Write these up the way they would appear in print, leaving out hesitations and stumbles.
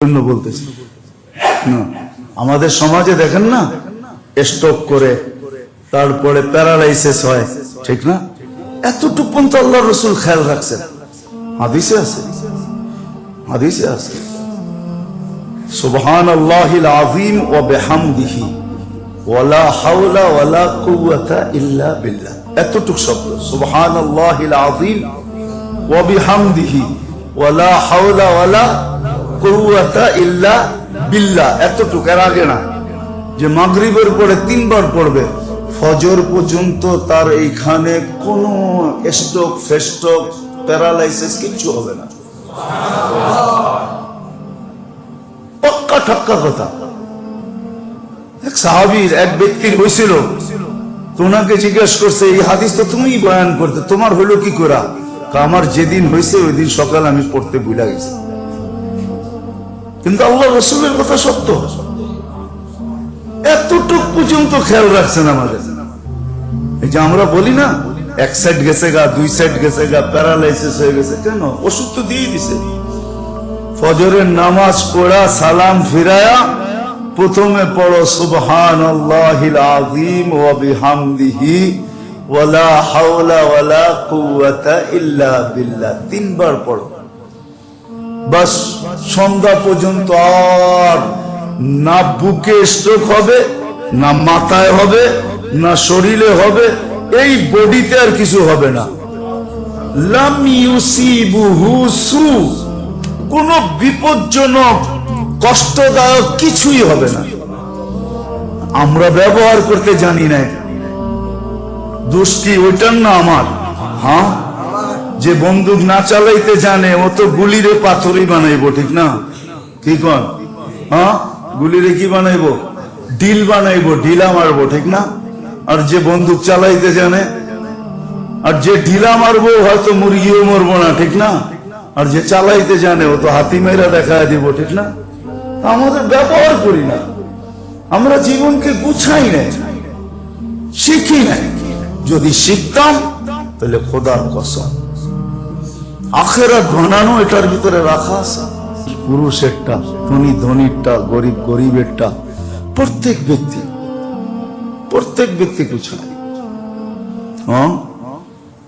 বলতেছি না, আমাদের সমাজে দেখেন না, স্ট্রোক করে তারপরে প্যারালাইসিস হয়, ঠিক না? এতটুকু পর্যন্ত আল্লাহ রাসূল খেয়াল রাখছেন। হাদিসে আছে, হাদিসে আছে, সুবহানাল্লাহিল আযীম ওয়া বিহামদিহি ওয়ালা হাওলা ওয়ালা কুওয়াতা ইল্লা বিল্লাহ। এতটুকু শব্দ, সুবহানাল্লাহিল আযীম ওয়া বিহামদিহি ওয়ালা হাওলা ওয়ালা কুওয়াতা ইল্লা বিল্লাহ। এতটুকু, এর আগে না। যে মাগরিবের পরে 3 বার পড়বে, ফজর পর্যন্ত তার এইখানে কোনো স্ট্রোক ফেস্ট্রোক প্যারালাইসিস কিচ্ছু হবে না। পাক্কা ঠাক্কা কথা। এক সাহাবীর, এক ব্যক্তির হয়েছিল, তো ওনাকে জিজ্ঞেস করছে, এই হাদিস তো তুমি বয়ান করতে, তোমার হলো কি করে? আমার যেদিন হয়েছে ওই দিন সকাল আমি পড়তে ভুলে গেছি। কিন্তু আল্লাহ রাসূলের কথা সত্য, এতটুক পর্যন্ত খেয়াল রাখছেন আমাদের। এই যে আমরা বলি না, এক সাইড গেছে গা, 2 সাইড গেছে গা, প্যারালাইসিস হয়ে গেছে, কেন? ওষুধ তো দিয়ে দিছে। ফজরের নামাজ পড়া, সালাম ফিরায়া প্রথমে পড়ো সুবহানাল্লাহিল আযীম ওয়া বিহামদিহি ওয়ালা হাওলা ওয়ালা কুওয়াতা ইল্লা বিল্লাহ। 3 বার পড়ো, বাস। সন্ধ্যা পর্যন্ত আর না বুকে স্ট্রোক হবে, না মাথায় হবে, না শরীরে হবে, এই বডিতে আর কিছু হবে না। লাম ইউসিবুহু সু, কোন বিপজ্জনক কষ্টদায়ক কিছুই হবে না। আমরা ব্যবহার করতে জানি না। দোষ কি ওইটার না আমার? হ্যাঁ, যে বন্দুক না চালাইতে জানে ও তো গুলিরে পাথরই বানাইবো, ঠিক না? কি কন? হ্যাঁ, গুলিরে কি বানাইবো? ঢিল বানাইবো, ঢিলা মারবো, ঠিক না? আর যে বন্দুক চালাইতে জানে, আর যে ঢিলা মারবো হয়তো মুরগিও মরবো না, ঠিক না? আর যে চালাইতে জানে ও তো হাতি মেরা দেখায় দিব, ঠিক না? আমাদের ব্যবহার করি না, আমরা জীবনকে গুছাই নাই, শিখি নাই। যদি শিখতাম তাহলে খোদার কসম আখিরাত বানানো এটার ভিতরে রাখা আছে। পুরুষেরটা, ধনী ধনীরটা, গরিব গরিবেরটা, প্রত্যেক ব্যক্তি গুছায়। হ্যাঁ,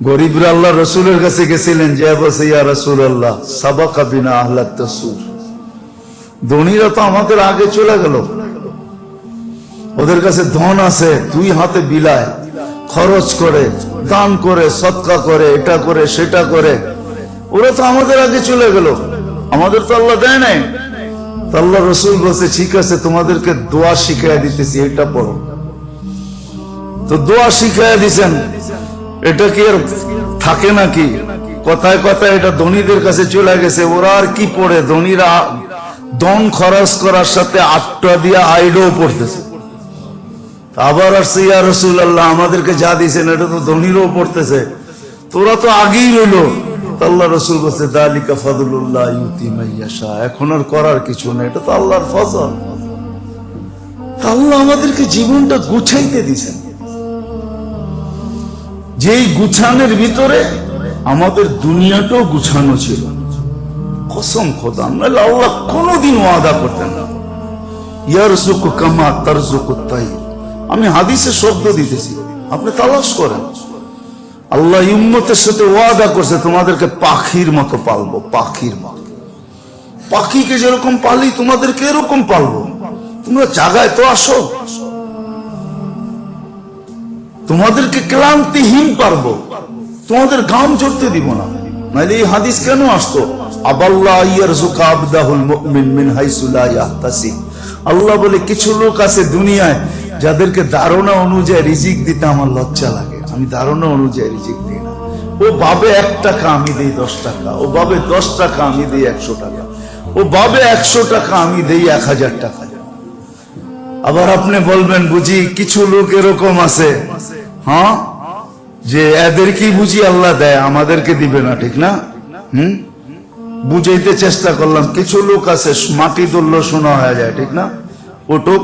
গরিবরা আল্লাহ রাসূলের কাছে গেছিলেন, যে বলছে, ইয়া রাসূলুল্লাহ সাবাকা বিনা আহলাত তাসুর। ধনীরা তো আমাদের আগে চলে গেল, ওদের কাছে ধন আছে, 2 হাতে বিলায়, খরচ করে, দান করে, সদকা করে, এটা করে সেটা করে, ওরা তো আমাদের আগে চলে গেল, আমাদের তো আল্লাহ দেয় নাই। আল্লাহ রাসূল বলছে, ঠিক আছে, তোমাদেরকে দোয়া শিখাইয়া দিতেছি, এটা পড়ো। তো দোয়া শিখাইয়া দিছেন, এটা কি আর থাকে নাকি? কথায় কথায় এটা ধনীদের কাছে চলে গেছে, ওরা আর কি পড়ে? ধনীরা ধন খরচ করার সাথে 8টা দিয়া আইডও পড়তেছে। আবার আসছে, ইয়া রাসূলুল্লাহ আমাদেরকে যা দিয়েছেন এটা তো ধনীরও পড়তেছে, তোরা তো আগেই রইলো। আল্লাহ রাসূল বলছে, যালিকা ফাদলুল্লাহ ইউতি মাইয়াশা। এখন আর করার কিছু নেই, এটা তো আল্লাহর ফজল। আল্লাহ আমাদেরকে জীবনটা গুছাইতে দিয়েছেন, যেই গুছানোর ভিতরে আমাদের দুনিয়াটাও গুছানো ছিল। কসম খোদা, নাহলে আল্লাহ কোনোদিন ওয়াদা করতেন না, ইয়ারযুকু কামা তারযুকু তাইর। আমি হাদিসে শব্দ দিতেছি, আপনি তালাশ করেন। আল্লাহ উম্মতের সাথে ওয়াদা করছে, তোমাদেরকে পাখির মতো পালবো, পাখির মতো। পাখিকে যেরকম পালি তোমাদেরকে এরকম পালবো। তোমরা জায়গায় তো আসো, তোমাদেরকে ক্লান্তিহীন পারবো, তোমাদের ঘাম ঝরতে দিব না। নাইলে এই হাদিস কেন আসতো? আবাল্লাহ ইয়ারযুকা আবদাহুল মুমিন মিন হাইসু লা ইয়াহতাসিব। আল্লাহ বলে, কিছু লোক আছে দুনিয়ায় যাদেরকে ধারণা অনুযায়ী রিজিক দিতে আমার লজ্জা লাগে, আমি ধারণা অনুযায়ী রিজিক দিই না। ও ভাবে 1 টাকা আমি দেই 10 টাকা, ও ভাবে 10 টাকা আমি দেই 100 টাকা, ও ভাবে 100 টাকা আমি দেই 1000 টাকা। আবার আপনি বলবেন, বুঝি কিছু লোক এরকম আছে, হ্যাঁ, যে এদেরকেই বুঝি আল্লাহ দেয়, আমাদেরকে দিবে না, ঠিক না? বুঝাইতে চেষ্টা করলাম, কিছু লোক আছে মাটি তুললো সোনা হয়ে যায়, ঠিক না? ওটো